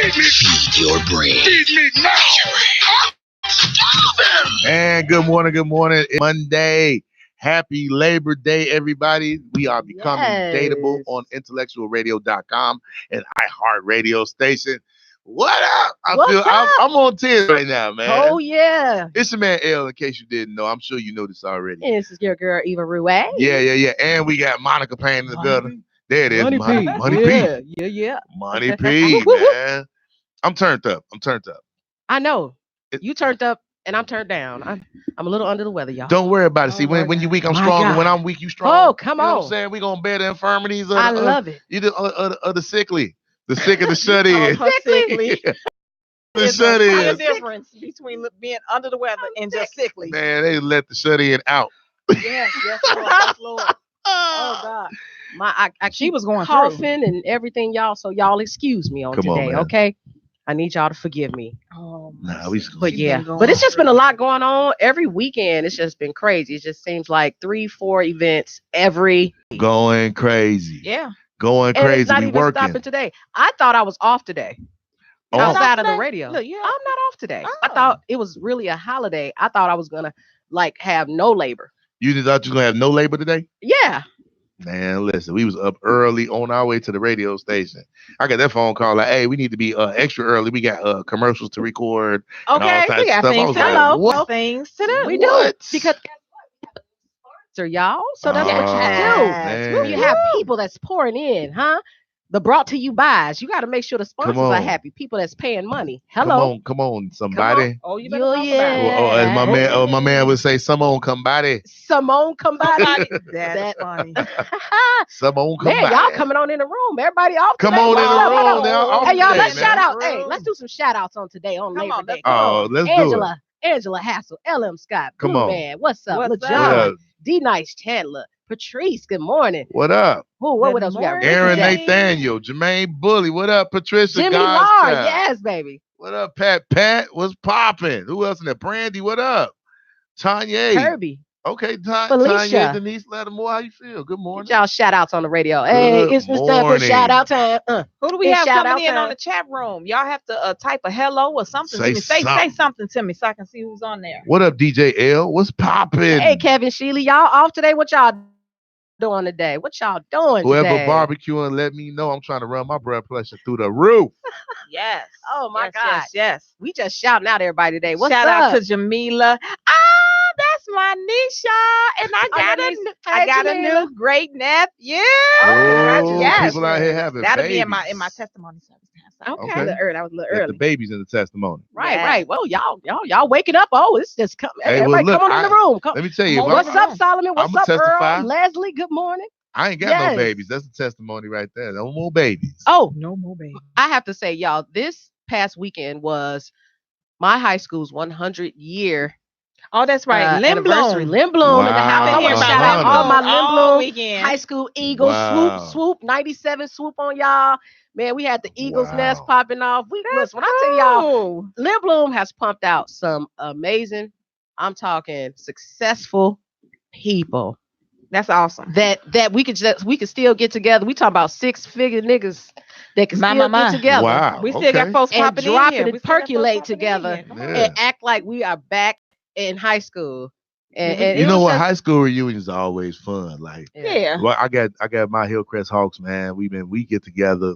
Feed your brain. Feed me now. And good morning. It's Monday. Happy Labor Day, everybody. We are becoming dateable on IntellectualRadio.com and iHeartRadio station. What up? I'm on 10 right now, man. Oh, yeah. It's your man L, in case you didn't know. I'm sure you know this already. And this is your girl, Eva Ruay. Yeah. And we got Monica Payne in the building. There it is. Money P. Yeah. Money P, man. I'm turned up. I know. You turned up and I'm turned down. I'm a little under the weather, y'all. Don't worry about it. See, when you weak, I'm strong. And when I'm weak, you strong. Oh, come on. You know what I'm saying? We're going to bear the infirmities of I love it. Either of the sickly. The sick and the shut in. Sickly. The shut in. There's a difference between being under the weather and just sickly. Man, they let the shut in out. Yes, Lord. Oh, God. She was going coughing and everything, y'all. So y'all excuse me today, okay? I need y'all to forgive me. Oh, but it's just been a lot going on every weekend. It's just been crazy. It just seems like 3-4 events every going crazy. Yeah. Going crazy. And it's not even stopping today. I thought I was off today. Outside of the radio. Look, yeah. I'm not off today. I thought it was really a holiday. I thought I was gonna have no labor. You just thought you were gonna have no labor today? Yeah. Man, listen, we was up early on our way to the radio station. I got that phone call like, hey, we need to be extra early. We got commercials to record. Okay, we got things to do. Things to do. We do. Because sponsor, y'all. So that's what you do. When you have people that's pouring in, huh? The brought to you buys. You got to make sure the sponsors are happy. People that's paying money. Hello. Come on, somebody. Oh, you better talk about it. Oh, as my man would say, Simone Combati. Simone Combati. That's funny. Simone Combati. Man, y'all coming on in the room. Everybody off today. Come on in the room. Hey, y'all, let's shout out. Hey, let's do some shout outs on today on Labor Day. Let's do it. Angela Hassel, LM Scott, Come on. Man, what's up? LaJohn, D Nice Chandler, Patrice, good morning. What up? What else we got? Aaron Nathaniel, Jermaine Bully, what up? Patricia, Jimmy Lar, yes, baby. What up, Pat? What's popping? Who else in there? Brandy, what up? Tanya. Kirby. Okay, Felicia. Tanya, Denise, Lattimore, how you feel? Good morning. Get y'all shout outs on the radio. Hey, it's Mr. time for shout out time. Who do we have coming in on the chat room? Y'all have to type a hello or something. Say something to me so I can see who's on there. What up, DJ L? What's popping? Hey, Kevin Sheely, y'all off today? What y'all doing today? What y'all doing Whoever today? barbecuing, let me know. I'm trying to run my blood pressure through the roof. Yes. Oh my God. Yes. We just shouting out everybody today. What's Shout up? out to Jamila. That's my Nisha, and I got a new great nephew. People out here having that'll babies. be in my testimony service. Okay. That was a little early. The babies in the testimony. Right. Well, y'all waking up. Oh, it's just coming. Hey, everybody come on in the room. Let me tell you. What's up, Solomon? What's up, testify. Earl? Leslie, good morning. I ain't got no babies. That's a testimony right there. No more babies. Oh, no more babies. I have to say, y'all, this past weekend was my high school's 100-year. Oh, that's right. Lynn Bloom in the house. I want to shout out all my Lynn Bloom high school Eagles. Swoop, 97 swoop on y'all. Man, we had the Eagles nest popping off. Listen, when I tell y'all, Lynn Bloom has pumped out some amazing, I'm talking successful people. That's awesome. That we could still get together. We talk about 6-figure niggas that can still get together. Wow. We still got folks popping in drop here. it and percolate together and act like we are back in high school. And you know what? High school reunions are always fun. Like, well, I got my Hillcrest Hawks, man. We get together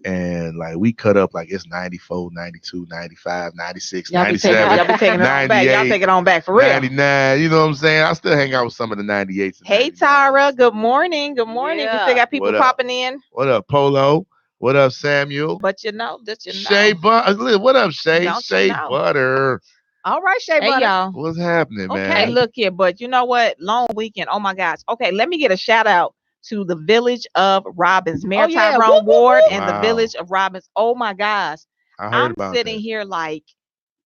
and like we cut up like it's 94, 92, 95, 96, 97. Y'all be taking it on back. Y'all take it on back for real. 99. You know what I'm saying? I still hang out with some of the 98s. Hey, Tara. Good morning. Good morning. We still got people popping in. What up, Polo? What up, Samuel? But you know. Shea Butter. What up, Shay? Shea Butter. All right, Shea Butter. Y'all. What's happening, man? Hey, look here. But you know what? Long weekend. Oh, my gosh. Okay, let me get a shout out to the Village of Robbins, Mayor Tyrone Ward and the Village of Robbins. Oh, my gosh. I'm sitting here like,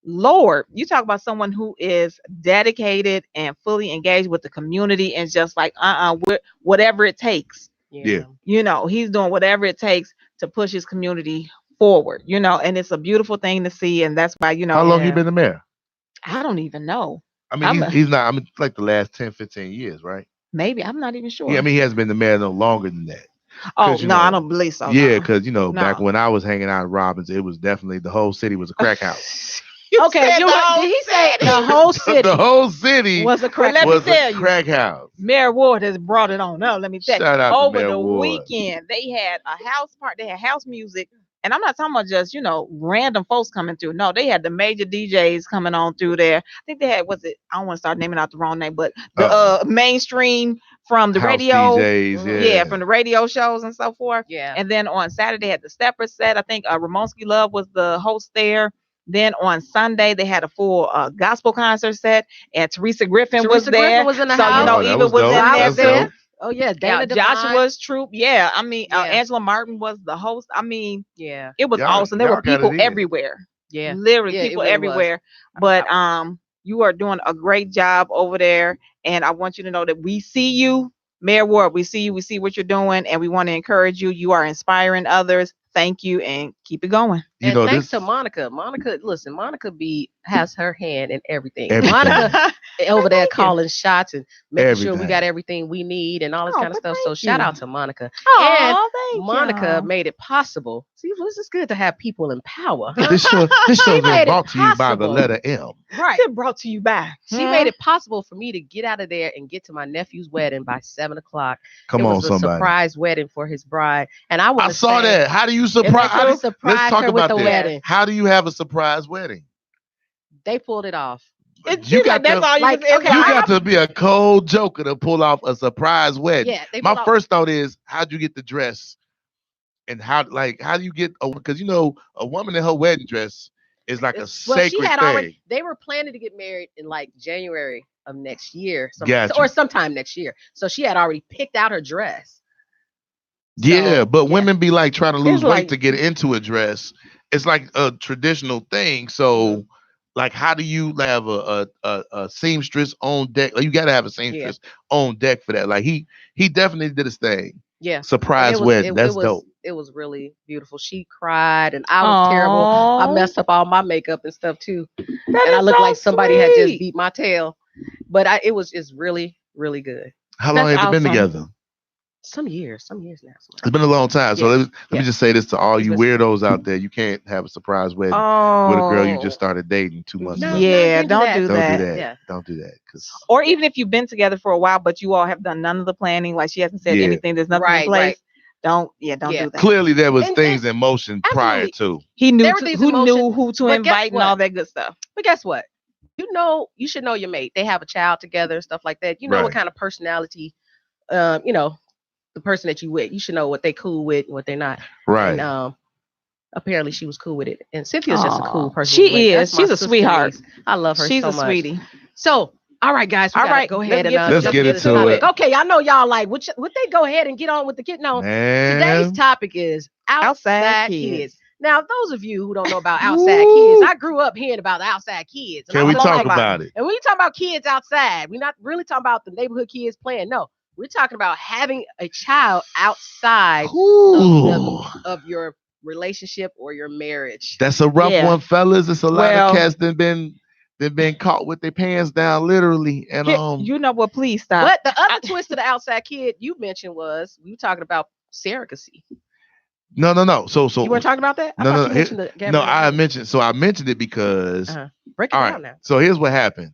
Lord, you talk about someone who is dedicated and fully engaged with the community and just like, whatever it takes. Yeah. You know, he's doing whatever it takes to push his community forward, you know, and it's a beautiful thing to see. And that's why, you know. How long you been the mayor? I don't even know. I mean, he's not, like the last 10, 15 years, right? Maybe. I'm not even sure. Yeah, I mean, he hasn't been the mayor no longer than that. Oh no, I don't believe so. Yeah, because back when I was hanging out at Robbins, it was definitely the whole city was a crack house. Okay, did he say the whole city? The whole city was a crack house. Mayor Ward has brought it on up. Let me tell you. Shout out over to Mayor the Ward. weekend, they had a house party. They had house music. And I'm not talking about just, random folks coming through. No, they had the major DJs coming on through there. I think they had, I don't want to start naming out the wrong name, but the mainstream from the house radio. DJs, yeah, from the radio shows and so forth. Yeah. And then on Saturday, they had the Steppers set. I think Ramonski Love was the host there. Then on Sunday, they had a full gospel concert set, and Teresa Griffin was there. Griffin was in the house. So, Eva was in there. Oh yeah, Joshua's troop. Yeah, I mean, Angela Martin was the host. I mean, yeah, it was awesome. There were people everywhere. Yeah, literally people everywhere. But you are doing a great job over there, and I want you to know that we see you, Mayor Ward. We see you. We see what you're doing, and we want to encourage you. You are inspiring others. Thank you, and keep it going. And thanks to Monica. Listen, Monica has her hand in everything. Monica over there calling shots and making sure we got everything we need and all this kind of stuff. So shout out to Monica. And Monica made it possible. See, this is good to have people in power. Huh? This show is brought to you by the letter M. Right. It's brought to you by. She made it possible for me to get out of there and get to my nephew's wedding by 7:00. Come on, somebody. It was a surprise wedding for his bride. And I saw that. How do you surprise? Let's talk about that. Wedding. How do you have a surprise wedding? They pulled it off. You got to be a cold joker to pull off a surprise wedding. Yeah, my first thought is, how'd you get the dress? And how do you get because a woman in her wedding dress is like a sacred thing. They were planning to get married in like January of next year, or sometime next year. So she had already picked out her dress. But women be like trying to lose weight to get into a dress. It's like a traditional thing. So, like, how do you have a seamstress on deck? Like, you got to have a seamstress on deck for that. Like, he definitely did his thing. Yeah. Surprise wedding. That's dope. It was really beautiful. She cried, and I was terrible. I messed up all my makeup and stuff too, and I looked like somebody had just beat my tail. But it was just really, really good. How long have you been together? Some years now. It's been a long time. So let me just say this to all you weirdos out there. You can't have a surprise wedding with a girl you just started dating 2 months ago. Don't do that. Yeah. Don't do that. Or even if you've been together for a while, but you all have done none of the planning, like she hasn't said anything, there's nothing in place. Right. Don't do that. Clearly there was things in motion prior to. He knew who to invite and all that good stuff. But guess what? You should know your mate. They have a child together, stuff like that. You know what kind of personality, the person that you with. You should know what they cool with and what they're not. Right. And apparently she was cool with it. And Cynthia's just a cool person. She is. She's a sweetheart. I love her so much. She's a sweetie. So, all right, guys. Go ahead and let's get into it. Okay, I know y'all like, would they go ahead and get on with the kid? No. Today's topic is outside kids. Now, those of you who don't know about outside kids, I grew up hearing about the outside kids. Can we talk about it? And when you talk about kids outside, we're not really talking about the neighborhood kids playing. No. We're talking about having a child outside of your relationship or your marriage. That's a rough one, fellas. It's a lot of cats that been caught with their pants down, literally. And you know what? Please stop. But the other twist of the outside kid you mentioned was we were talking about surrogacy. No. So you weren't talking about that? I mentioned it because break it down now. So here's what happened.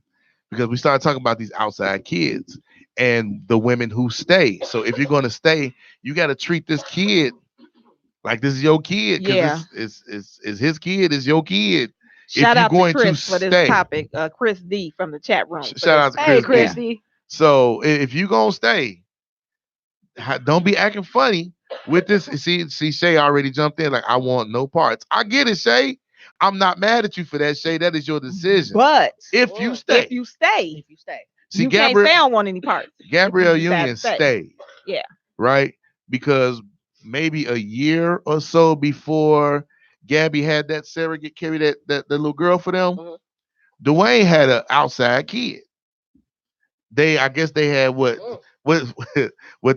Because we started talking about these outside kids and the women who stay. So if you're going to stay, you got to treat this kid like this is your kid. Because it's his kid, it's your kid. Shout out to Chris for this topic. Chris D from the chat room. Shout out to Chris D. So if you're going to stay, don't be acting funny with this. See, Shay already jumped in like, I want no parts. I get it, Shay. I'm not mad at you for that, Shay. That is your decision. But if you stay. See, you can't say I don't want any parts. Gabrielle Union stayed. Yeah. Right? Because maybe a year or so before Gabby had that surrogate carry that little girl for them, Dwayne had an outside kid. I guess they had what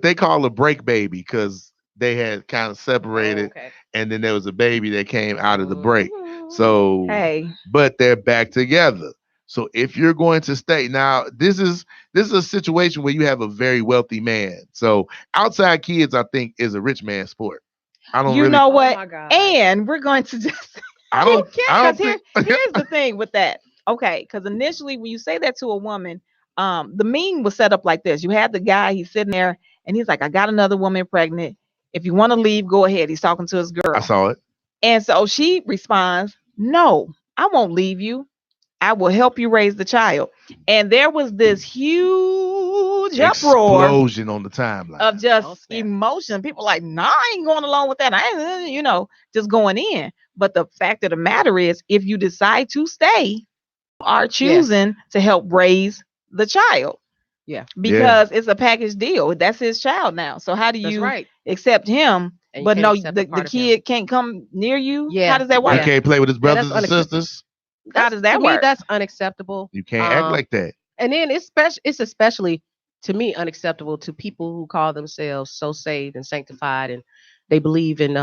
they call a break baby because they had kind of separated and then there was a baby that came out of the break. So, but they're back together. So if you're going to stay, now this is a situation where you have a very wealthy man. So outside kids, I think, is a rich man's sport. I don't know what? Oh my God. And we're going to just I don't here's the thing with that. Okay, because initially when you say that to a woman, the meme was set up like this. You had the guy, he's sitting there and he's like, I got another woman pregnant. If you want to leave, go ahead. He's talking to his girl. I saw it. And so she responds, no, I won't leave you. I will help you raise the child. And there was this huge uproar explosion on the timeline of just emotion. People like, nah, I ain't going along with that. I ain't, just going in. But the fact of the matter is, if you decide to stay, you are choosing to help raise the child. Yeah. Because it's a package deal. That's his child now. So how do you accept him? But no, the kid can't come near you? Yeah. How does that work? He can't play with his brothers and sisters? How does that work? Me, that's unacceptable. You can't act like that. And then it's especially, to me, unacceptable to people who call themselves so saved and sanctified and they believe in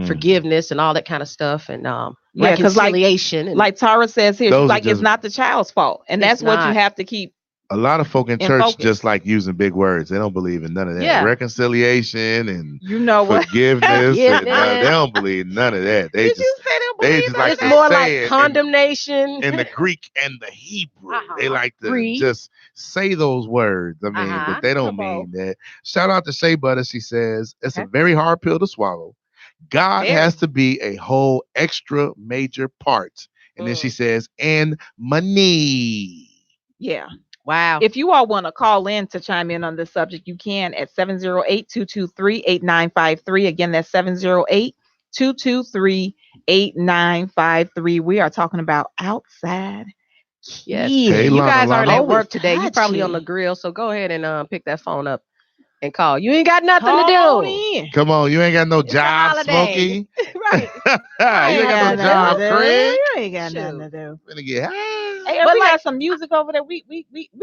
forgiveness and all that kind of stuff and reconciliation. Like Tara says here, she's like, it's not the child's fault. And that's what you have to keep. A lot of folk in church just like using big words. They don't believe in none of that. Yeah. Reconciliation and forgiveness. And, they don't believe none of that. They just like it's more like condemnation. In the Greek and the Hebrew. They like to just say those words. I mean, but they don't mean that. Shout out to Shea Butter. She says, it's a very hard pill to swallow. God has to be a whole extra major part. And then she says, and money. Yeah. Wow. If you all want to call in to chime in on this subject, you can at 708-223-8953. Again, that's 708-223-8953. We are talking about outside. Yes. Hey, you guys aren't at work today. You're probably on the grill. So go ahead and pick that phone up and call. You ain't got nothing to do. Come on. You ain't got no job, Smokey. Right. You ain't got no job, Craig. You ain't got nothing to do. Gonna get high. Hey, we got some music over there. We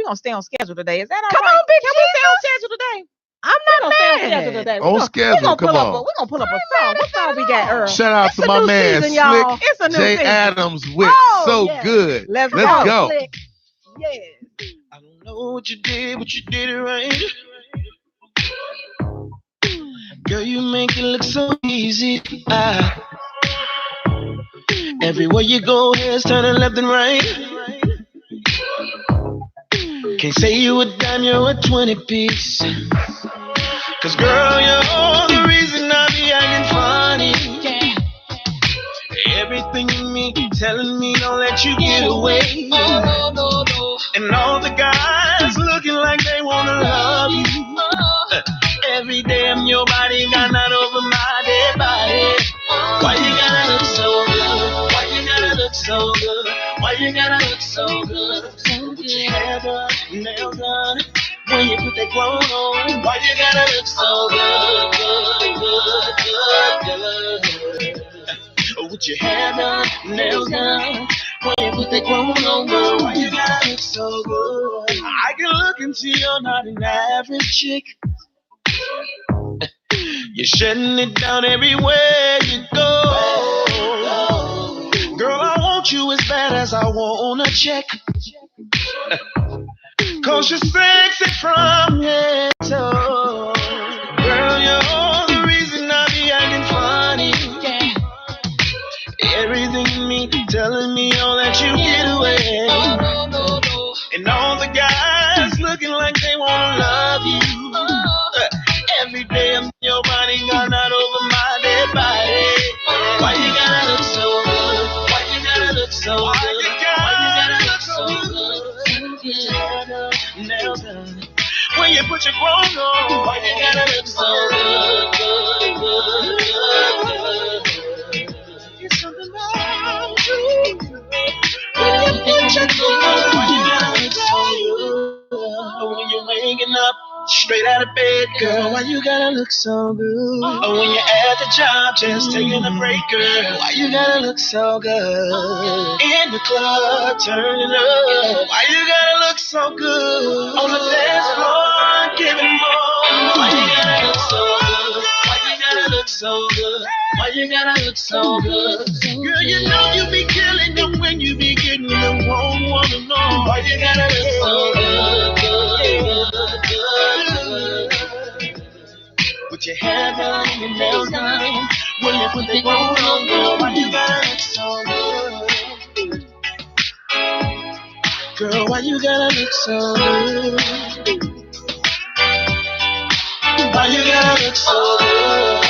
gonna stay on schedule today. Is that all Come right? on, Big Can we stay on schedule today? I'm not mad. Stay on schedule today. On schedule, come on. We're gonna pull up a song. What song we got, Earl? Shout out to my man, Slick It's a new J. season. Adams with So Good. Let's go. Yeah. I don't know what you did, but you did it right. Girl, you make it look so easy. Everywhere you go, heads turning left and right. Can't say you a dime, you're a 20 piece. Cause girl, you're all the reason I be acting funny. Everything in me telling me don't let you get away. And all the guys looking like they wanna love you. Every day I'm your body, got not over my dead body. Why you gotta look so good? Why you gotta look so good? Why you gotta look so good? Put your hair done, nails done. When you put that clothes on, why you gotta look so good, good, good, good? With your hair done, nails done. When you put that clothes on, why you gotta look so good? I can look and see you're not an average chick. You're shutting it down everywhere you go. Girl, I want you as bad as I want a check. Cause you're sexy from head to toe. Girl, you're all the reason I be acting funny. Everything in me telling me don't let you get away. And all the guys looking like they wanna love you. Every day I'm your body, got not over my dead body. Why you gotta look so good? Why you gotta look so good? Why you gotta look so good? Nails done. When you put your clothes on, why you gotta look so good, good, good, good, good? It's something about you. When you put your clothes on, why you gotta look so good? When you're waking up straight out of bed, girl, why you gotta look so good? Or when you're at the job, just taking a break, girl, why you gotta look so good? In the club, turning up, why you gotta look so good? On the dance floor, giving more, why you gotta look so good? Why you gotta look so good? Why you gotta look so good? Girl, you know you be killing them when you be getting the wrong woman on. done and your nails done. When you put the gold on, girl, why you gotta look so good? Girl, why you gotta look so good? Why you gotta look so good?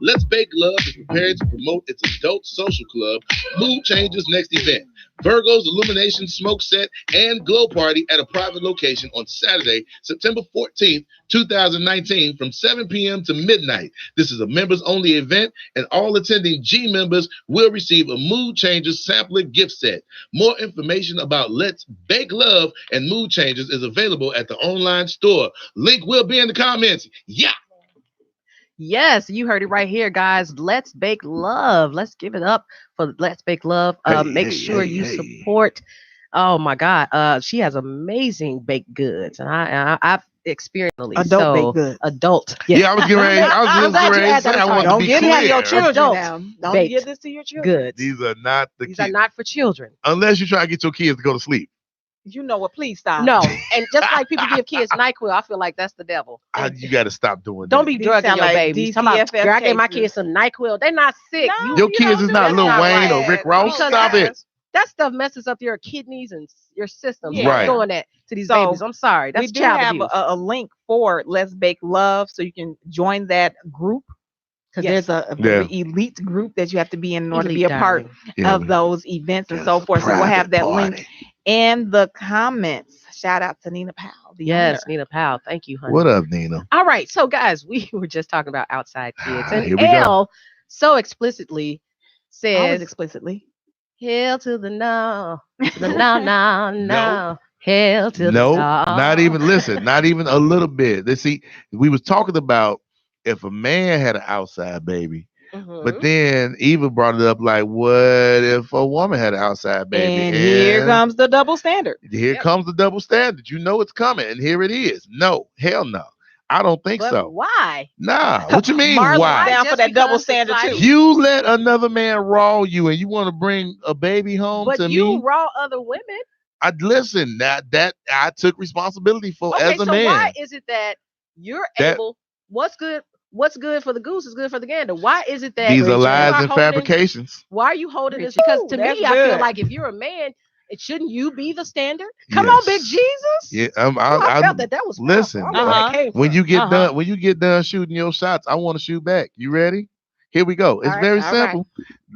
Let's Bake Love is prepared to promote its adult social club, Mood Changers' next event, Virgo's Illumination Smoke Set and Glow Party at a private location on Saturday, September 14th, 2019 from 7 p.m. to midnight. This is a members-only event, and all attending G members will receive a Mood Changers sampler gift set. More information about Let's Bake Love and Mood Changers is available at the online store. Link will be in the comments. Yeah! Yes, you heard it right here, guys. Let's Bake Love. Let's give it up for Let's Bake Love. Make sure you support. Oh my God, she has amazing baked goods, and I've experienced adult baked goods. Adult. Yeah, I was getting ready. I was getting ready to say I want to be clear. Don't give your children Adult now. Don't give this to your children. Goods. These are not the These kids. are not for children. Unless you try to get your kids to go to sleep. You know what? Please stop. No, and just like people give kids NyQuil, I feel like that's the devil. You got to stop doing that. Don't be drugging your like babies. Girl, I gave my kids some NyQuil. They're not sick. No, your kids is not Lil Wayne or Rick Ross. Stop it. That stuff messes up your kidneys and your system. Yeah. Right. Doing that to these babies. I'm sorry. That's we do child have abuse. a link for Let's Bake Love, so you can join that group. Because there's a very elite group that you have to be in order to be a part of those events and so forth. So we'll have that link in the comments. Shout out to Nina Powell. Yes, Nina Powell. Thank you, honey. What up, Nina? All right. So, guys, we were just talking about outside kids. And Here we Elle so explicitly says, Always explicitly, hell to the no. No. Hell to the no. Not even, listen, not even a little bit. Let's see, we was talking about if a man had an outside baby, but then Eva brought it up like, what if a woman had an outside baby? And here comes the double standard. Here comes the double standard. You know it's coming, and here it is. No, hell no. I don't think so. Why? Nah. What you mean? Why? Down for that double standard too. You let another man raw you, and you want to bring a baby home to me? But you raw other women. I listen. That I took responsibility for as a man. Why is it that you're able? What's good for the goose is good for the gander. Why is it that these are lies and fabrications? Why are you holding this? Because to me, I feel like if you're a man, shouldn't you be the standard? Come on, Big Jesus. Yeah, I felt that was listen. When you get done shooting your shots, I want to shoot back. You ready? Here we go. It's very simple.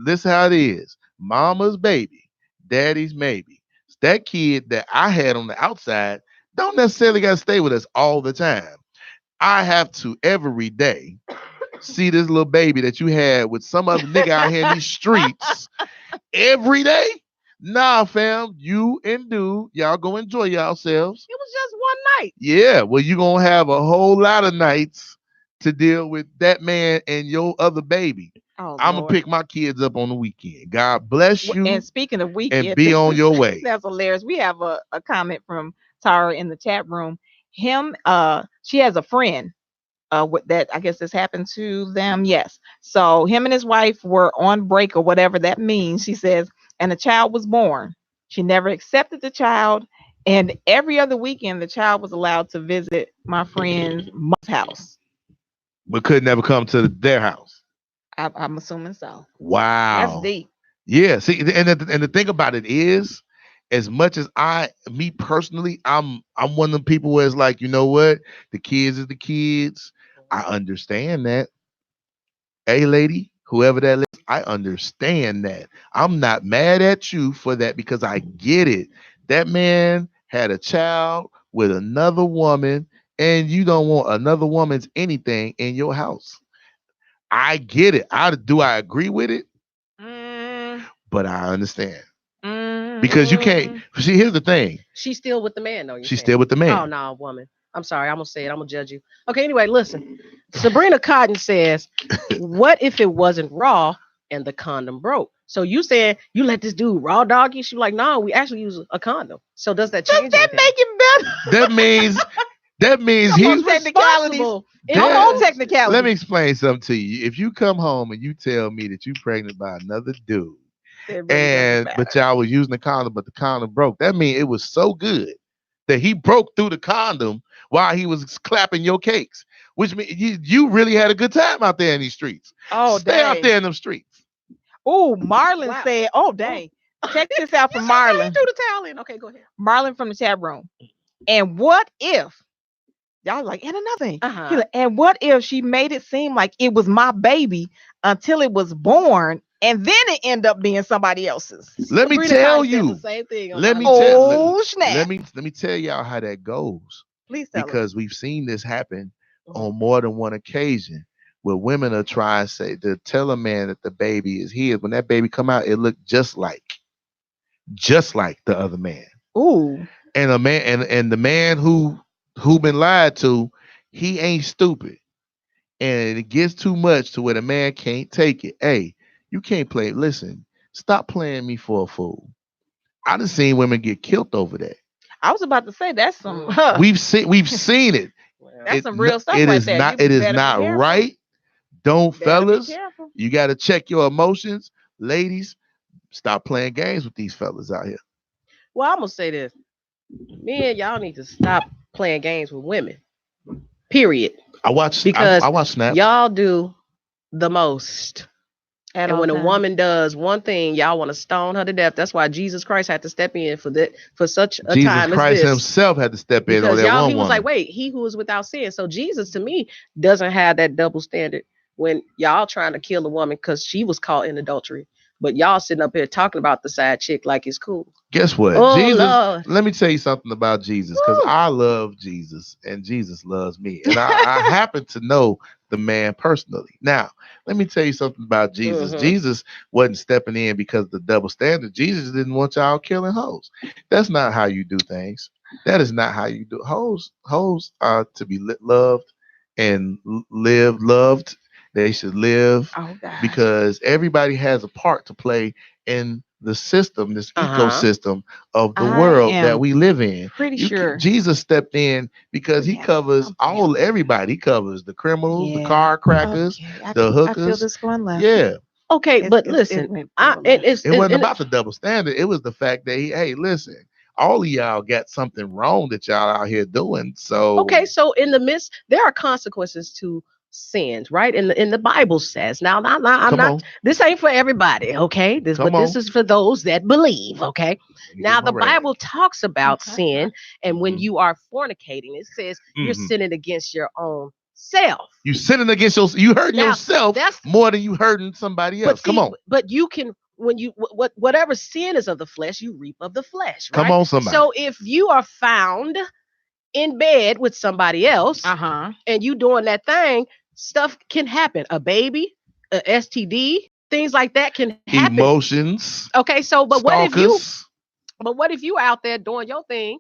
This is how it is. Mama's baby, daddy's maybe. It's that kid that I had on the outside don't necessarily got to stay with us all the time. I have to every day see this little baby that you had with some other nigga out here in these streets every day. Nah, fam, you and dude, y'all go enjoy yourselves. It was just one night. Yeah, well, you gonna have a whole lot of nights to deal with that man and your other baby. I'm gonna pick my kids up on the weekend. God bless you. And speaking of weekend, and be on your way. That's hilarious. We have a comment from Tara in the chat room. She has a friend that I guess this happened to them. Yes. So him and his wife were on break or whatever that means, she says, and a child was born. She never accepted the child. And every other weekend, the child was allowed to visit my friend's mom's house. But could never come to their house. I'm assuming so. Wow. That's deep. Yeah. See, and the thing about it is, as much as me personally, I'm one of them people where it's like, you know what? The kids is the kids. I understand that. Hey, lady, whoever that is, I understand that. I'm not mad at you for that because I get it. That man had a child with another woman, and you don't want another woman's anything in your house. I get it. Do I agree with it? But I understand. Because you can't see. Here's the thing. She's still with the man, though. She's still with the man. Oh no, woman. I'm sorry. I'm gonna say it. I'm gonna judge you. Okay. Anyway, listen. Sabrina Cotton says, "What if it wasn't raw and the condom broke?" So you saying you let this dude raw dog you? She's like, "No, we actually use a condom." So does that change? Does that make it better? That means he's responsible. On technicalities. Let me explain something to you. If you come home and you tell me that you're pregnant by another dude, but y'all was using the condom, but the condom broke. That means it was so good that he broke through the condom while he was clapping your cakes, which means you really had a good time out there in these streets. Oh, stay out there in them streets. Oh, Marlon said, "Oh, dang." Check this out from Marlon. Threw the towel in. Okay, go ahead. Marlon from the chat room. And what if y'all like, and another thing, like, and what if she made it seem like it was my baby until it was born, and then it ended up being somebody else's? Let me tell you. Same thing. Let me tell y'all how that goes. Please tell because we've seen this happen on more than one occasion, where women are trying to tell a man that the baby is his. When that baby come out, it looked just like the other man. Ooh. And a man and the man who been lied to, he ain't stupid. And it gets too much to where the man can't take it. Hey, you can't play. Listen, stop playing me for a fool. I done seen women get killed over that. I was about to say that's some. We've seen it. That's some real stuff. It is not right. Fellas, you got to check your emotions. Ladies, stop playing games with these fellas out here. Well, I'm gonna say this. Men, y'all need to stop playing games with women. Period. I watch Snap. Y'all do the most. And when a woman does one thing, y'all want to stone her to death. That's why Jesus Christ had to step in for such a time as this. Jesus Christ himself had to step in on that one. He was like, wait, he who is without sin. So Jesus, to me, doesn't have that double standard when y'all trying to kill a woman because she was caught in adultery. But y'all sitting up here talking about the side chick like it's cool. Guess what? Jesus, Lord. Let me tell you something about Jesus, because I love Jesus and Jesus loves me. And I happen to know the man personally. Now, let me tell you something about Jesus. Jesus wasn't stepping in because of the double standard. Jesus didn't want y'all killing hoes. That's not how you do things. That is not how you do. Hoes are to be loved and live loved. They should live because everybody has a part to play in the system, this ecosystem of the world that we live in. Pretty sure Jesus stepped in because he covers everybody. He covers the criminals, the car crackers, the hookers. I feel this one left. Yeah. Okay, but listen, it wasn't about the double standard. It was the fact that hey, listen, all of y'all got something wrong that y'all out here doing. So so in the midst, there are consequences to sins, right? In the Bible says. Now, I'm not. This ain't for everybody, okay? This is for those that believe, okay? Now, the Bible talks about sin, and when you are fornicating, it says you're sinning against your own self. You sinning against you hurting yourself more than you hurting somebody else. Come on. But you can. When you whatever sin is of the flesh, you reap of the flesh. Right? Come on, somebody. So if you are found in bed with somebody else, and you doing that thing, stuff can happen. A baby, a STD, things like that can happen. Emotions. Okay, so but what if you out there doing your thing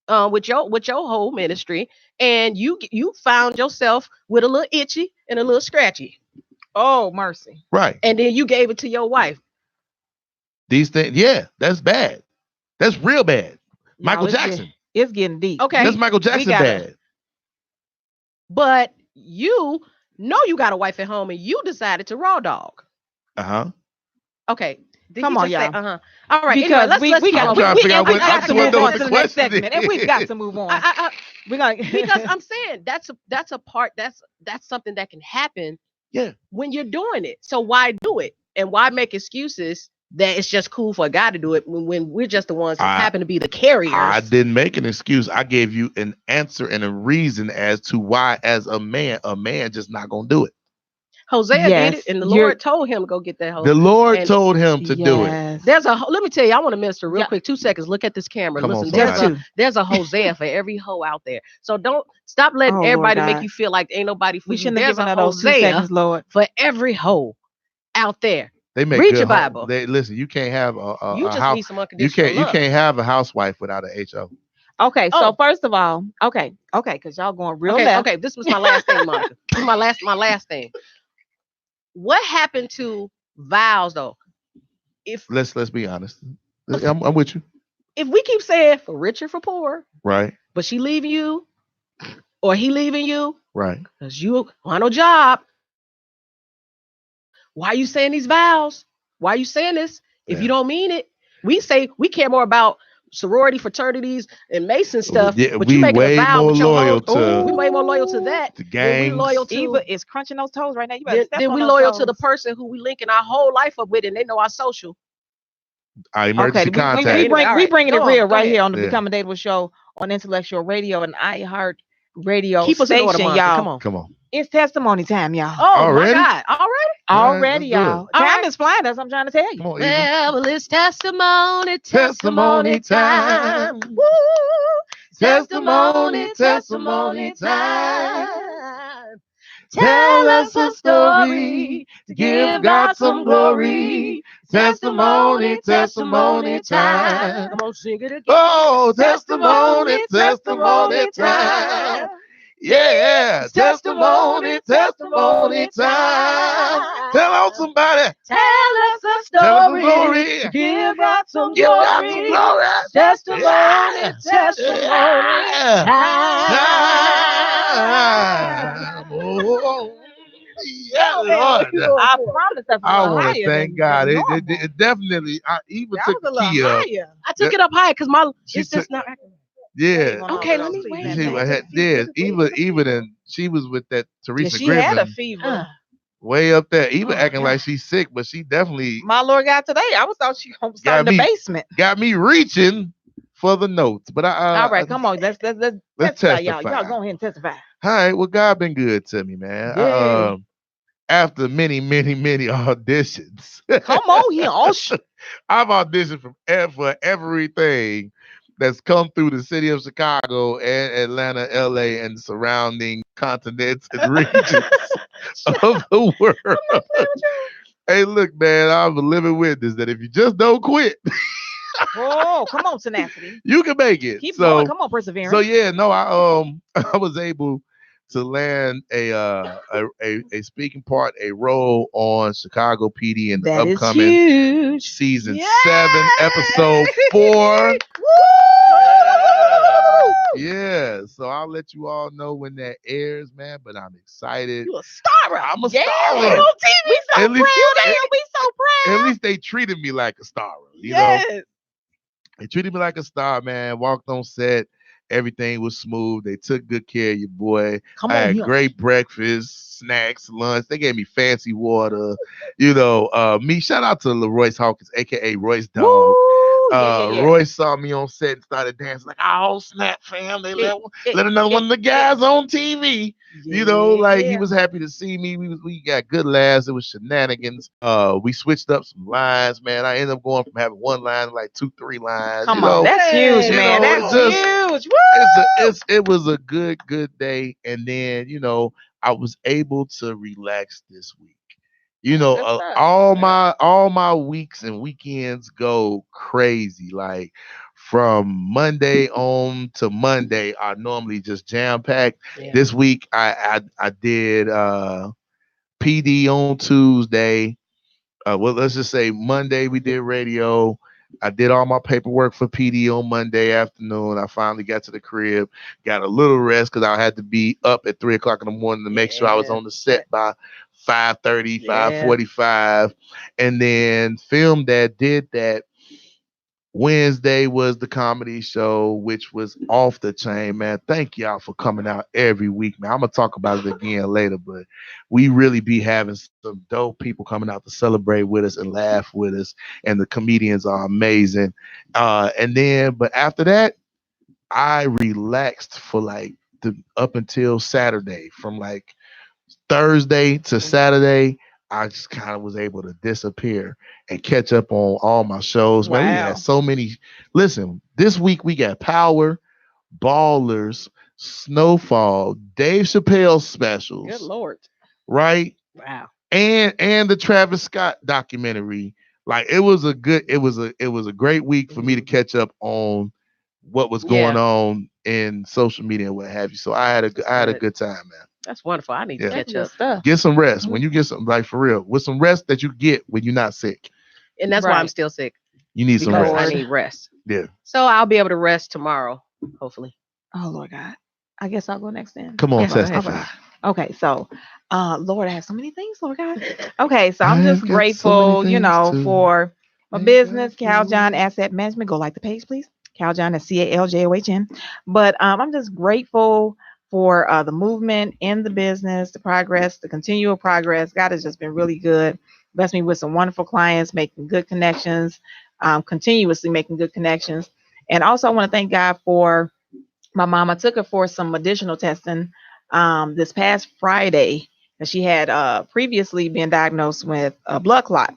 with your whole ministry, and you found yourself with a little itchy and a little scratchy? Oh, mercy. Right. And then you gave it to your wife. These things, that's bad. That's real bad. Michael Jackson. It's getting deep. Okay. That's Michael Jackson bad. But you know you got a wife at home and you decided to raw dog. Okay. Come on, y'all. All right. Because anyway, we got to move on to the next segment. And we've got to move on. Because I'm saying that's a part that's something that can happen when you're doing it. So why do it? And why make excuses that it's just cool for a guy to do it when we're just the ones that happen to be the carriers? I didn't make an excuse. I gave you an answer and a reason as to why, as a man just not gonna do it. Hosea did it, and the Lord told him to go get that hoe. The Lord told him to do it. Let me tell you, I want to minister real quick. 2 seconds. Look at this camera. Listen, there's a Hosea for every hoe out there. So don't stop letting everybody make you feel like ain't nobody for you. There's a Hosea for every hoe out there. They make read your Bible. Listen, you can't have you just need some unconditional love. You can't have a housewife without an HO. Okay, so first of all, because y'all going real left. Okay, this was my last thing, Monica. This is my last thing. What happened to vows though? Let's be honest. I'm with you. If we keep saying for rich or for poor, right? But she leaving you, or he leaving you, right? Because you want no job. Why are you saying these vows? Why are you saying this? If you don't mean it, we say we care more about sorority, fraternities, and Mason stuff. Yeah, but we you making way a vow more with your loyal whole, we way more loyal to that. The gangs. We loyal to Eva is crunching those toes right now. You better step then on we those loyal toes. to the person who we linking our whole life up with, and they know our social. Our emergency contact. We bringing it real right here on the Yeah. Become a Dateable show on Intellectual Radio and iHeart Radio Keep us station, in order, y'all. Come on. It's testimony time, y'all. Oh Already? my God! Already, Let's do y'all. it. Time is flying. That's what I'm trying to tell you. Come on, Eva. Well, it's testimony time. Woo! Testimony time. Tell us a story to give God some glory. Testimony time. Come on, sing it again. Oh, testimony time. Yeah, testimony time. Tell on somebody. Tell us a Tell us a story. story. Give God some Give God some glory. glory. Testimony Yeah. time. Oh, yeah, Lord. I promise that's I want to thank God. It definitely. I even took the key up. I took it up high because She it's took- just not. Yeah. Okay, let me wait. Yeah. Even then she was with that Teresa she Griffin had a fever. way up there. Even acting like she's sick, but she definitely My Lord God today. I thought she gonna start in the basement. got me reaching for the notes. But all right, come on. Let's testify. y'all. Y'all go ahead and testify. All right. Well, God been good to me, man. Yeah. After many auditions. Come on here. I've auditioned for everything that's come through the city of Chicago and Atlanta, LA, and surrounding continents and regions of the world. Hey, look, man, I'm a living witness that if you just don't quit, oh, come on, tenacity. you can make it. Keep going. Come on, perseverance. So yeah, no, I was able to land a speaking part, a role on Chicago PD in the upcoming season 7, episode 4. Yeah, so I'll let you all know when that airs, man. But I'm excited. You a star. I'm a star. On TV. We so proud. We so proud. At least they treated me like a star. You know, they treated me like a star, man. Walked on set. Everything was smooth. They took good care of your boy. I had great breakfast, snacks, lunch. They gave me fancy water. You know, shout out to LaRoyce Hawkins, aka Royce Dog. Royce saw me on set and started dancing like, oh, snap, fam. They let another one of the guys on TV. You know, like he was happy to see me. We got good laughs. It was shenanigans. We switched up some lines, man. I ended up going from having one line to like 2-3 lines. Come on, that's huge, man. That's huge. Woo! It was a good day. And then, you know, I was able to relax this week. You know, all my weeks and weekends go crazy. Like from Monday on to Monday are normally just jam packed. Yeah. This week I did PD on Tuesday. Well, let's just say Monday we did radio. I did all my paperwork for PD on Monday afternoon. I finally got to the crib, got a little rest because I had to be up at 3:00 in the morning to make sure I was on the set by 5:30, 5:45, and then filmed that, did that. Wednesday was the comedy show, which was off the chain, man. Thank y'all for coming out every week, man. I'm going to talk about it again later, but we really be having some dope people coming out to celebrate with us and laugh with us, and the comedians are amazing. But after that, I relaxed for like up until Saturday. From like Thursday to Saturday, I just kind of was able to disappear and catch up on all my shows. Wow. Man, we had so many. Listen, this week we got Power, Ballers, Snowfall, Dave Chappelle specials. Good Lord. Right? Wow. And the Travis Scott documentary. Like it was a great week for me to catch up on what was going on in social media and what have you. So I had a good time, man. That's wonderful. I need to catch up. Get some rest. When you get some, like for real, with some rest that you get when you're not sick. And that's why I'm still sick. You need some rest. I need rest. Yeah. So I'll be able to rest tomorrow, hopefully. Oh, Lord God. I guess I'll go next then. Come on, testify. Okay, so Lord, I have so many things, Lord God. Okay, so I'm just grateful, for My business, Cal John Asset Management. Go like the page, please. Cal John, that's CALJOHN. But I'm just grateful for the movement in the business, the progress, the continual progress. God has just been really good. Blessed me with some wonderful clients, making good connections, continuously making good connections. And also, I want to thank God for my mom. I took her for some additional testing this past Friday. And she had previously been diagnosed with a blood clot.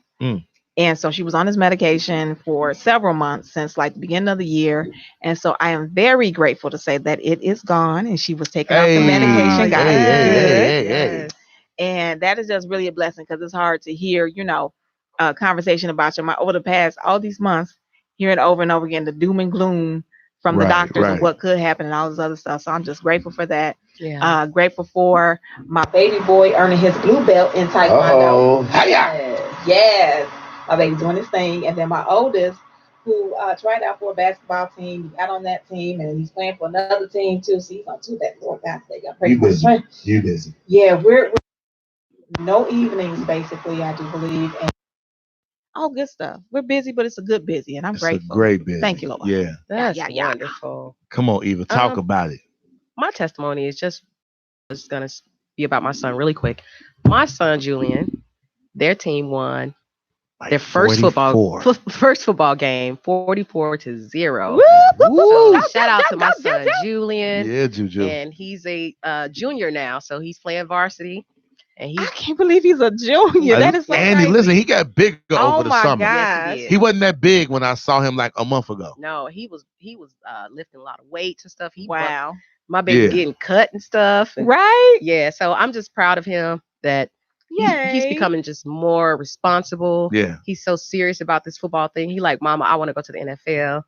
And so she was on this medication for several months since like the beginning of the year. And so I am very grateful to say that it is gone and she was taking off the medication. God is good. And that is just really a blessing because it's hard to hear, a conversation about your mind over the past all these months, hearing over and over again the doom and gloom from the doctors and what could happen and all this other stuff. So I'm just grateful for that. Yeah. Grateful for my baby boy earning his blue belt in Taekwondo. Yes. My baby's doing his thing. And then my oldest, who tried out for a basketball team, he got on that team, and he's playing for another team too. So he's on two that Lord God, they got you busy. You busy. Yeah, we're no evenings basically, I do believe. And all good stuff. We're busy, but it's a good busy, and I'm grateful. It's a great busy. Thank you, Lord. Yeah. That's wonderful. Come on, Eva, talk about it. My testimony is just going to be about my son really quick. My son, Julian, their team won their first football game, 44-0. So shout out to my son, Julian. Yeah, Juju. And he's a junior now, so he's playing varsity. And I can't believe he's a junior. That is so Andy, crazy. listen, he got bigger over the summer. Yes, he wasn't that big when I saw him like a month ago. No, he was lifting a lot of weights and stuff. Wow. My baby's getting cut and stuff. Right? Yeah, so I'm just proud of him that he's becoming just more responsible. Yeah. He's so serious about this football thing. He like, Mama, I want to go to the NFL.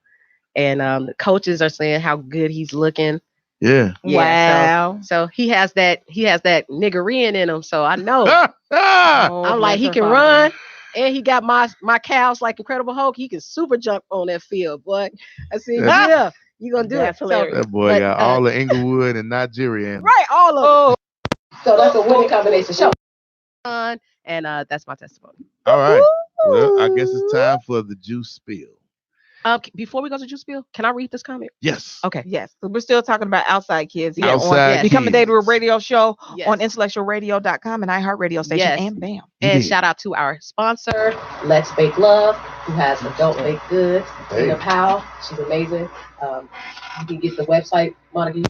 And the coaches are saying how good he's looking. Yeah. Wow. So he has that niggerian in him. So I know. I'm like, he can run. And he got my cows like Incredible Hulk. He can super jump on that field. But I said, yeah, you're going to do it. So, that boy got all the Inglewood and Nigeria. Right, all of it. So that's a winning combination. Show. And that's my testimony. All right. Well, I guess it's time for the juice spill. Before we go to juice spill, can I read this comment? Yes. Okay. Yes. So we're still talking about outside kids. Yeah, outside Become a Dateable Radio show on IntellectualRadio.com and iHeartRadio station and BAM. And shout out to our sponsor, Let's Bake Love, who has adult baked goods. Tina Powell, she's amazing. You can get the website, Monica.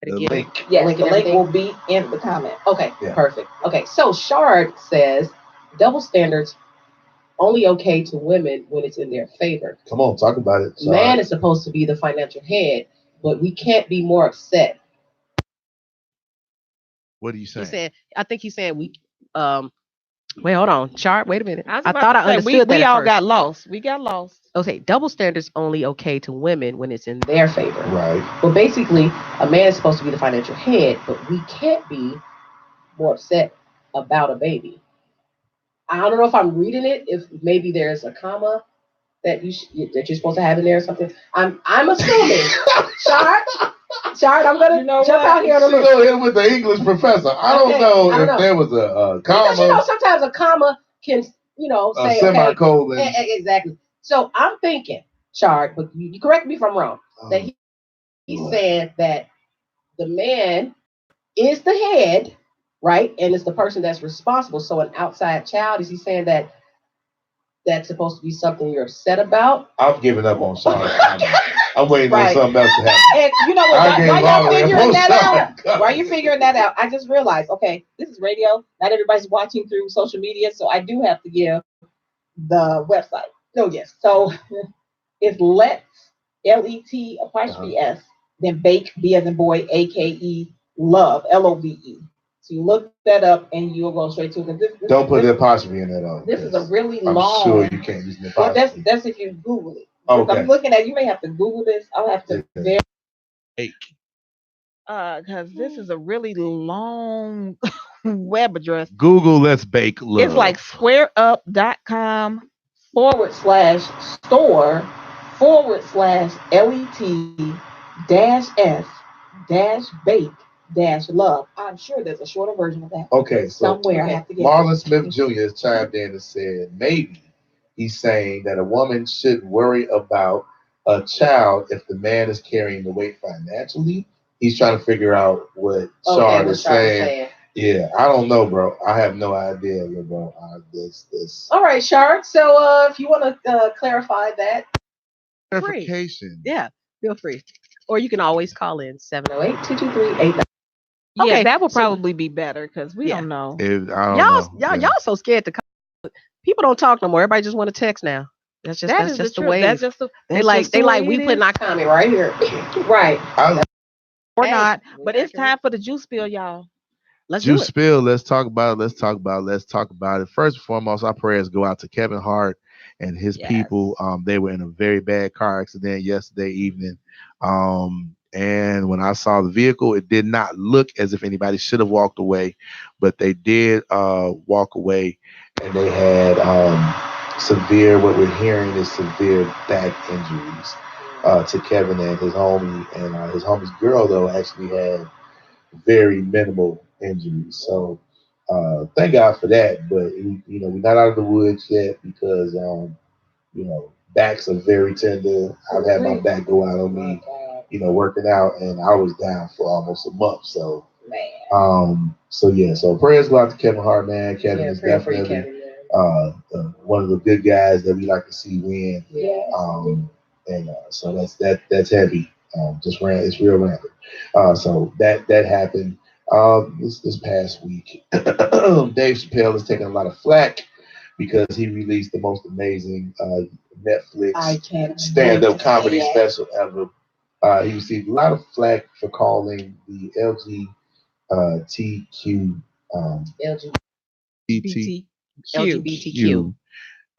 The link. Yes, the link will be in the comment. Okay, perfect. Okay, so Shard says double standards only okay to women when it's in their favor. Come on, talk about it. Shard. Man is supposed to be the financial head, but we can't be more upset. What are you saying? I think he's saying we. Wait, hold on, Shard. Wait a minute. I thought I understood that. We all got lost. We got lost. Okay, double standards only okay to women when it's in their favor. Right. Well, basically, a man is supposed to be the financial head, but we can't be more upset about a baby. I don't know if I'm reading it. If maybe there's a comma that you're supposed to have in there or something. I'm assuming. Shard, I'm gonna jump out here. She go here with the English professor. I don't know if there was a comma. Because, sometimes a comma can say a semicolon. Okay, exactly. So I'm thinking, Shard, but you correct me if I'm wrong. That he's saying that the man is the head. Right, and it's the person that's responsible. So an outside child, is he saying that that's supposed to be something you're upset about? I'm giving up on Shard. I'm waiting on something else to happen. And you know what? While you're figuring that out, I just realized, okay, this is radio. Not everybody's watching through social media, so I do have to give the website. No, yes. So it's Let's LET''S, then Bake B as in boy AKE Love LOVE. So you look that up and you'll go straight to it. Don't put the apostrophe in that. This is a really long. I'm sure you can't use the apostrophe. That's if you Google it. Okay. I'm looking at. You may have to Google this. I'll have to. Because this is a really long web address. Google Let's Bake Love. It's like square-up.com/store/LET-S-bake-love. I'm sure there's a shorter version of that. Okay, somewhere I have to get Marlon Smith Jr. has chimed in and said maybe he's saying that a woman shouldn't worry about a child if the man is carrying the weight financially. He's trying to figure out what Shard is saying. Yeah, I don't know, bro. I have no idea, bro. This. All right, Shard. So if you want to clarify that, clarification. Yeah, feel free. Or you can always call in 708-223-89. Yeah, that would probably be better because we don't know. Y'all so scared to call. People don't talk no more. Everybody just want to text now. That's just the way. That's just they like we putting our comment right here. Right. Or not. But it's time for the juice spill, y'all. Let's juice spill. Let's talk about it. First and foremost, our prayers go out to Kevin Hart and his people. They were in a very bad car accident yesterday evening. And when I saw the vehicle, it did not look as if anybody should have walked away, but they did walk away, and they had what we're hearing is severe back injuries to Kevin and his homie, and his homie's girl, though, actually had very minimal injuries. So thank God for that, but we're not out of the woods yet because backs are very tender. I've had my back go out on me, working out, and I was down for almost a month. So, so prayers go out to Kevin Hart, man. Kevin is definitely one of the good guys that we like to see win. So that's heavy. It's real random. So that happened this past week. Dave Chappelle has taken a lot of flack because he released the most amazing Netflix stand-up comedy special ever. He received a lot of flack for calling the LGBTQ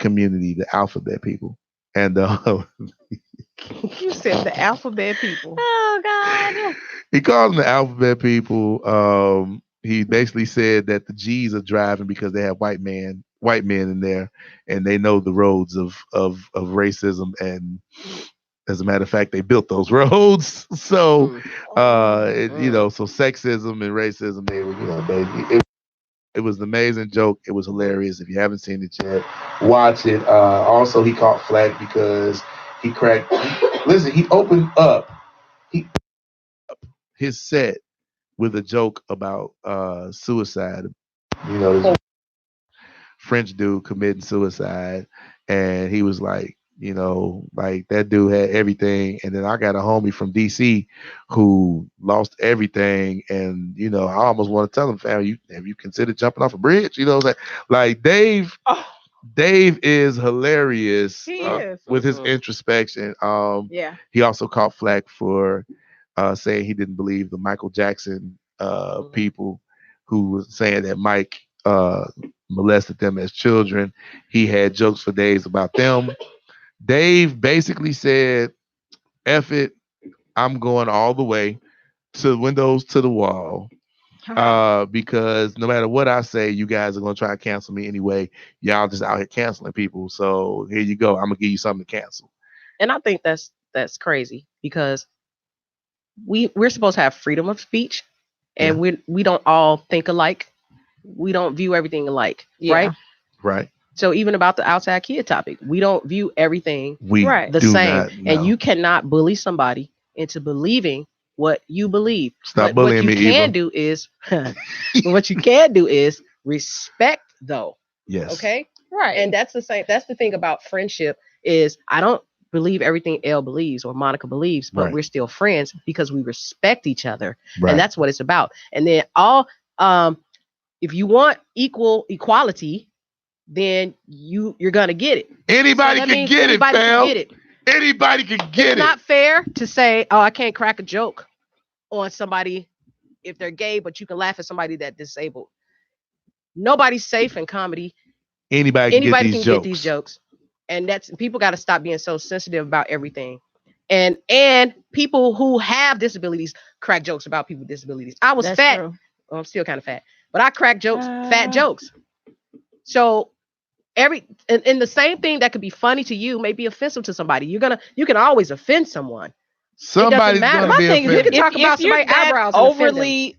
community the alphabet people. And you said the alphabet people. Oh God. He called them the alphabet people. He basically said that the G's are driving because they have white men in there, and they know the roads of racism, and as a matter of fact, they built those roads. So, so sexism and racism, they were, it was an amazing joke. It was hilarious. If you haven't seen it yet, watch it. Also, he caught flack because he opened up his set with a joke about suicide. This French dude committing suicide, and he was like, like that dude had everything, and then I got a homie from DC who lost everything, and I almost want to tell him, fam, have you considered jumping off a bridge? Like Dave. Dave is hilarious. He is. With his introspection. He also caught flack for saying he didn't believe the Michael Jackson people who was saying that Mike molested them as children. He had jokes for days about them. Dave basically said, F it, I'm going all the way to windows to the wall. Because no matter what I say, you guys are going to try to cancel me anyway. Y'all just out here canceling people. So here you go. I'm going to give you something to cancel. And I think that's crazy because we're supposed to have freedom of speech, and we don't all think alike. We don't view everything alike, right? Right. So even about the outside kid topic, we don't view everything the same. And you cannot bully somebody into believing what you believe. Stop bullying me, What you can do is respect, though. Yes. Okay? Right. And that's the same. That's the thing about friendship is I don't believe everything Elle believes or Monica believes, but we're still friends because we respect each other. Right. And that's what it's about. And then if you want equality, then you're gonna get it. Anybody can get it, fam. Anybody can get it. It's not fair to say, oh, I can't crack a joke on somebody if they're gay, but you can laugh at somebody that's disabled. Nobody's safe in comedy. Anybody can get these jokes. And people got to stop being so sensitive about everything. And people who have disabilities crack jokes about people with disabilities. I was fat. Well, I'm still kind of fat, but I crack fat jokes. So and the same thing that could be funny to you may be offensive to somebody. You can always offend someone, Somebody's gonna be offended. You can talk about somebody's eyebrows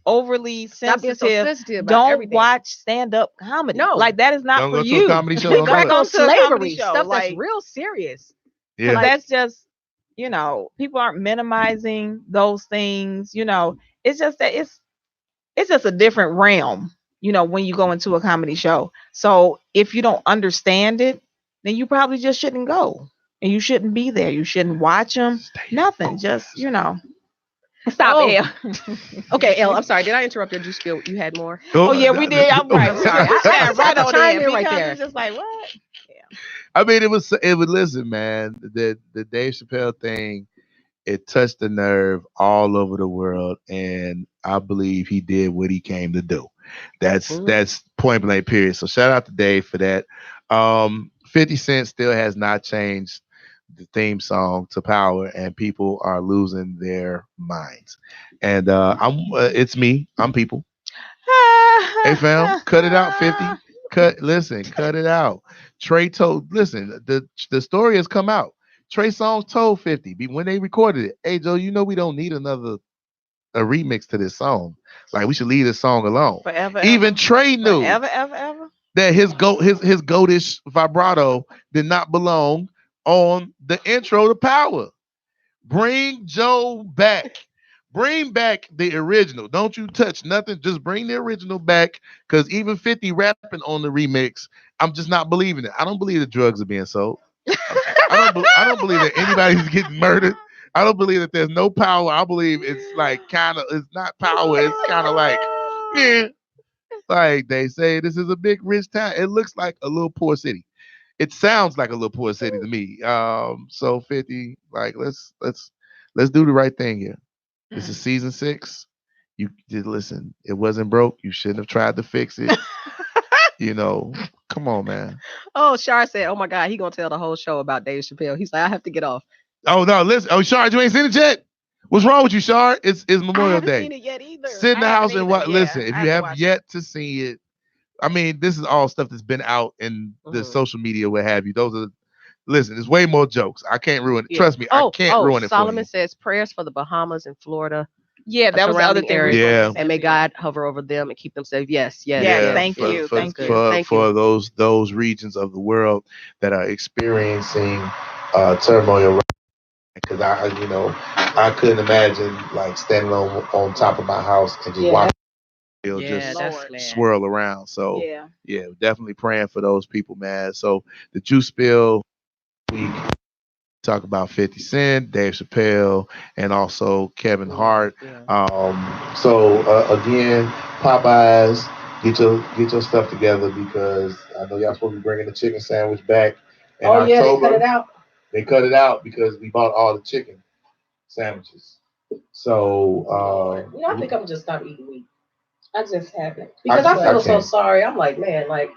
overly sensitive. Don't watch stand-up comedy. No, like that is not don't for go you. To a comedy show. Crack on slavery stuff that's real serious. Yeah, that's just people aren't minimizing those things. It's just that it's just a different realm. When you go into a comedy show. So if you don't understand it, then you probably just shouldn't go. And you shouldn't be there. You shouldn't watch them. Nothing. Just, Stop, El. Okay, El, I'm sorry. Did I interrupt your juice spill? You had more? Oh, yeah, we did. I'm right. I right on there. Right there. Just like, what? Yeah. I mean, it was listen, man, the Dave Chappelle thing, it touched the nerve all over the world. And I believe he did what he came to do. That's point blank period. So shout out to Dave for that. 50 Cent still has not changed the theme song to Power, and people are losing their minds. And it's me. I'm people. Hey fam, cut it out, 50. Cut it out. Trey told, listen, the story has come out. Trey Songz told 50 when they recorded it, hey Joe, we don't need a remix to this song. Like we should leave this song alone. Forever. Even Trey knew ever. That his goatish vibrato did not belong on the intro to Power. Bring Joe back. Bring back the original. Don't you touch nothing. Just bring the original back. Because even 50 rapping on the remix, I'm just not believing it. I don't believe that drugs are being sold. I don't believe that anybody's getting murdered. I don't believe that there's no power. I believe it's like it's not power. It's kind of like, yeah. Like they say, this is a big rich town. It looks like a little poor city. It sounds like a little poor city to me. So 50, like let's do the right thing here. This is season 6. You did listen. It wasn't broke. You shouldn't have tried to fix it. Come on, man. Oh, Shar said, "Oh my God, he gonna tell the whole show about Dave Chappelle." He's like, "I have to get off." Oh no, listen. Oh, Shar, you ain't seen it yet. What's wrong with you, Shar? It's Memorial Day. I haven't seen it yet either. Sit in the house and watch. Listen, if you have yet to see it, I mean, this is all stuff that's been out in the social media, what have you. Listen, there's way more jokes. I can't ruin it. Yeah. Trust me, I can't ruin it. Solomon says prayers for the Bahamas and Florida. Yeah, that was the other thing. Yeah, and may God hover over them and keep them safe. Yes. Thank you. For those regions of the world that are experiencing turmoil. Because I couldn't imagine like standing on top of my house and just watching just swirl around. So yeah, definitely praying for those people, man. So the juice spill, we talk about 50 Cent, Dave Chappelle, and also Kevin Hart. So again, Popeyes, get your stuff together because I know y'all supposed to be bringing the chicken sandwich back in October. They cut it out. They cut it out because we bought all the chicken sandwiches. So I think I'm just stop eating meat. I just haven't because I feel so sorry. I'm like, man, like.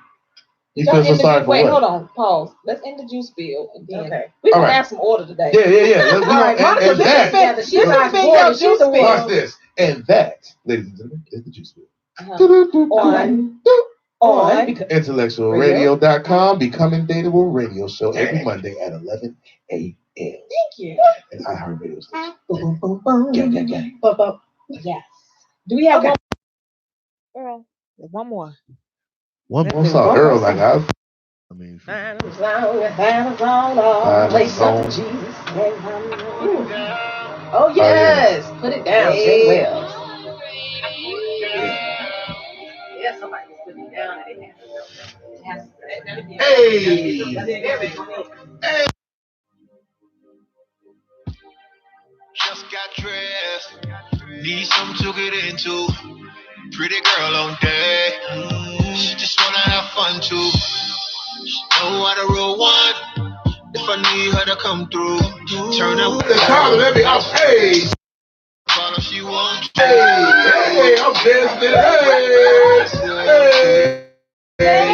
You feel so sorry for wait, what? Hold on, pause. Let's end the juice spill and then we're gonna have some order today. Yeah. Watch this. And that, ladies and gentlemen, is the juice spill. On IntellectualRadio.com, Becoming Dateable Radio Show every Monday at 11 a.m. Thank you. And iHeartRadio station. Yes. Do we have one more? One more song. Earl, like I mean. Oh yes. Put it down. Hey. Well. Yeah, somebody put it down. Hey. Just got dressed. Need something to get into. Pretty girl on day. She just wanna have fun too. She know how to roll one. If I need her to come through, turn up the car, let me up. Hey. Follow she wants. Hey, I'm dancing. Hey.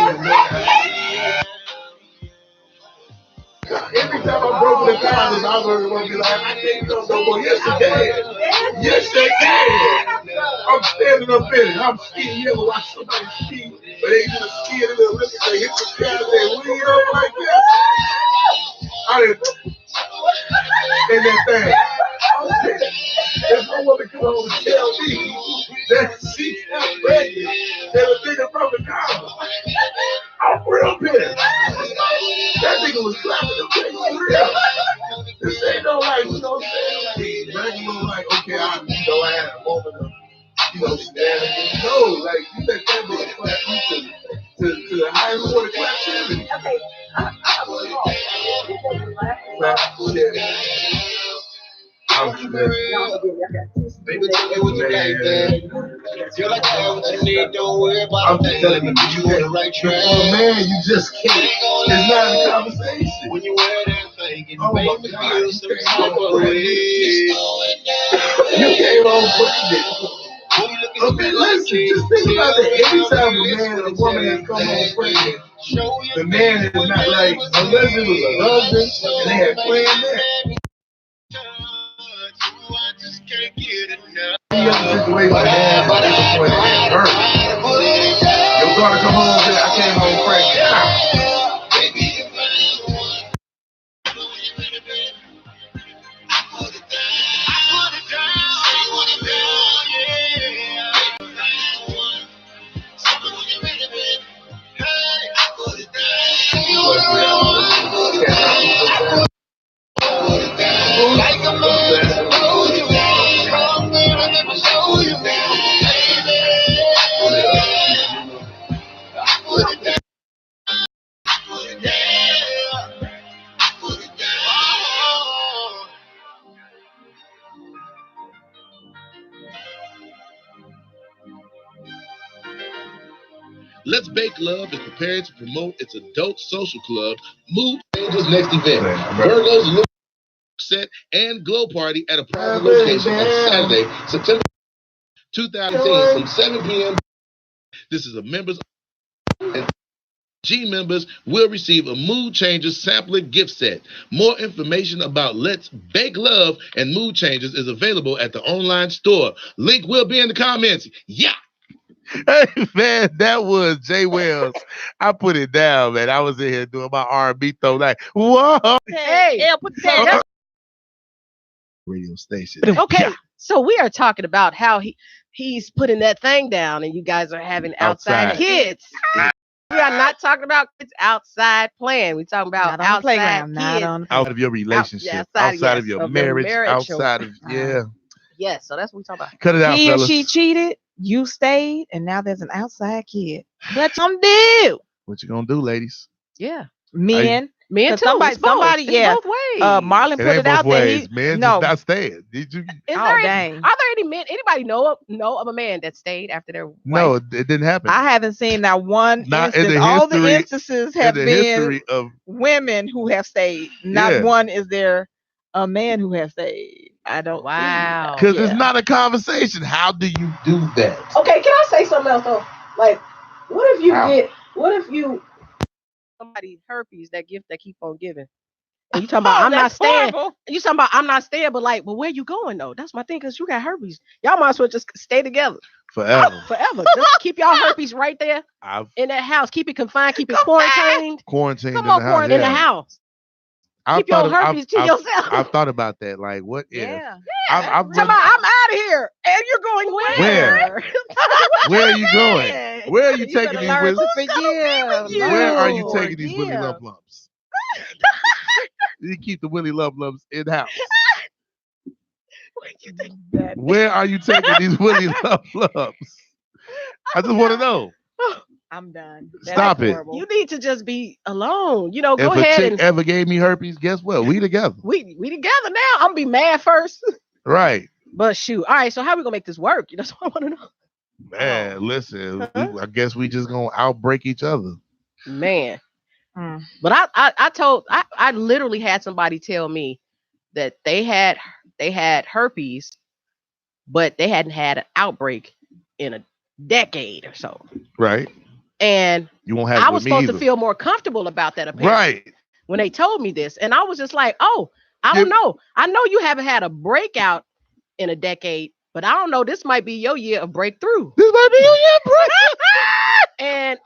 Every time I'm broken the down, I'm going to be like, I can't go no more. Yes, they can. Yes, they can. I'm standing up in it. I'm skiing. You ever watch somebody ski? But they just ski in the Olympics. They hit the ground and they lean up like this. I didn't. In that thing. If my woman come home and tell me that she's not pregnant, then a nigga from the car, I'm real pissed. That nigga was clapping the thing for real. This ain't no like, you know what I'm saying? Regular like, okay, I had a moment of, standing. No, like, you let that nigga clap you to the highest order clap activity. Okay, I was I'm just Baby, tell me what you like, man. Girl, I got what you need. Don't worry about I'm just telling you, you on the right track. Oh man, you just can't. It's not a conversation. When you wear that thing, it make me feel some type of way. You came home pregnant. Okay, listen, just think about that. Every time a man and a woman has come home pregnant, the man is not like, unless it was a husband and they had planned that. Any other situation like that, but at the point it hurt. Your daughter come home and say, I came home pregnant. Let's Bake Love is preparing to promote its adult social club, Mood Changes' next event. Virgo's set and glow party at a private location on Saturday, September 2018 from 7 p.m. This is a members and G members will receive a Mood Changers sampler gift set. More information about Let's Bake Love and Mood Changers is available at the online store. Link will be in the comments. Yeah. Hey man, that was Jay Wells. I put it down, man. I was in here doing my R&B throw, like, whoa. Hey, put that down. Radio station. Okay, so we are talking about how he's putting that thing down, and you guys are having outside kids. We are not talking about kids outside playing. We're talking about outside playground, kids. Not on out of your relationship, outside of your marriage, outside of Yes, so that's what we're talking about. Cut it out, he fellas. or she cheated, you stayed, and now there's an outside kid. What you do? What you gonna do, ladies? Yeah, men too. Somebody, both ways. Marlon put it out there. Men just not staying. Are there any men? Anybody know of a man that stayed after their wife? No, it didn't happen. I haven't seen that one instance. All the instances have been of women who have stayed. Not one is there a man who has stayed. I don't. Wow. Because it's not a conversation. How do you do that? Okay, can I say something else though? Like, what if you somebody herpes, that gift that keep on giving? And you talking about I'm not staying. You talking about I'm not staying, but like, well, where you going though? That's my thing, because you got herpes. Y'all might as well just stay together. Forever. Just keep y'all herpes right there in that house. Keep it confined, keep it quarantined. Quarantined in the house. Keep your herpes to yourself. I've thought about that. Like, what if? Yeah. I'm out of here. And you're going where? Where are you going? Where are you taking these Willy? Where are you taking these Willy Lump Lumps? You keep the Willy Lump Lumps in house. Where are you taking these Willy Lump Lumps? I just want to know. I'm done. Stop it. Horrible. You need to just be alone. Go ahead. If a chick ever gave me herpes, guess what? We together. We together now. I'm gonna be mad first. Right. But shoot. All right. So how we gonna make this work? That's what I want to know. Man, listen. I guess we just gonna outbreak each other. Man. But I literally had somebody tell me that they had herpes, but they hadn't had an outbreak in a decade or so. Right. And you won't have I was supposed to feel more comfortable about that, apparently. Right. When they told me this. And I was just like, oh, I don't know. I know you haven't had a breakout in a decade, but I don't know. This might be your year of breakthrough. This might be your year of breakthrough. And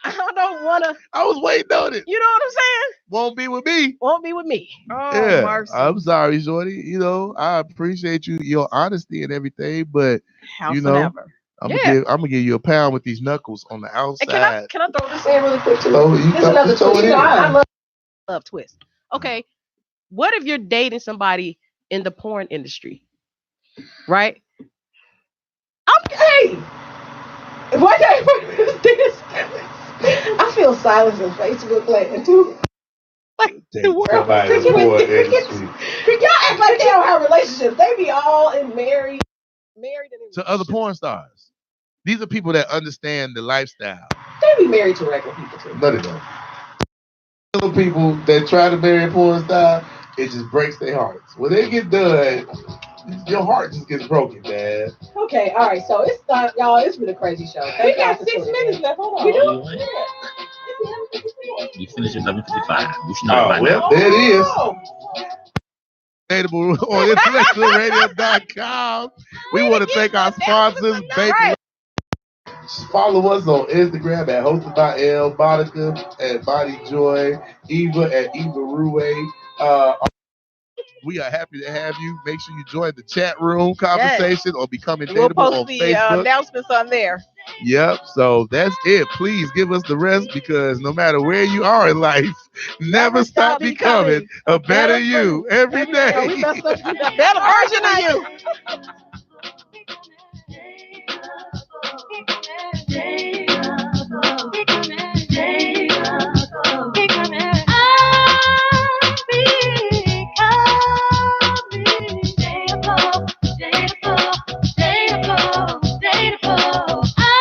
I don't wanna. I was waiting on it. You know what I'm saying? Won't be with me. Won't be with me. Oh, Yeah, mercy. I'm sorry, Shorty. You know, I appreciate your honesty and everything, but House you know, ever. I'm gonna give you a pound with these knuckles on the outside. Can I throw this in really quick too? This another twist. I love twist. Okay, what if you're dating somebody in the porn industry, right? Hey, what this? I feel silence in Facebook land too. Like the world. Y'all act like they don't have relationships. They be all in married to other porn stars. These are people that understand the lifestyle. They be married to regular people too. No, they don't. Other people that try to marry a porn star, it just breaks their hearts. When they get done, your heart just gets broken, man. Okay, all right. So it's y'all. It's been a crazy show. We got 6 minutes left. Hold on. We do. We finished at 11:55. We should know by now. There it is. Dateable on IntellectualRadio.com. We want to thank our sponsors, Baker. Follow us on Instagram at Hosted by L, Monica at Body Joy, Eva at Eva Rue. We are happy to have you. Make sure you join the chat room conversation or becoming dateable on Facebook. We'll post the announcements on there. Yep. So that's it. Please give us the rest because no matter where you are in life, never stop becoming a better you every day. A better version of you.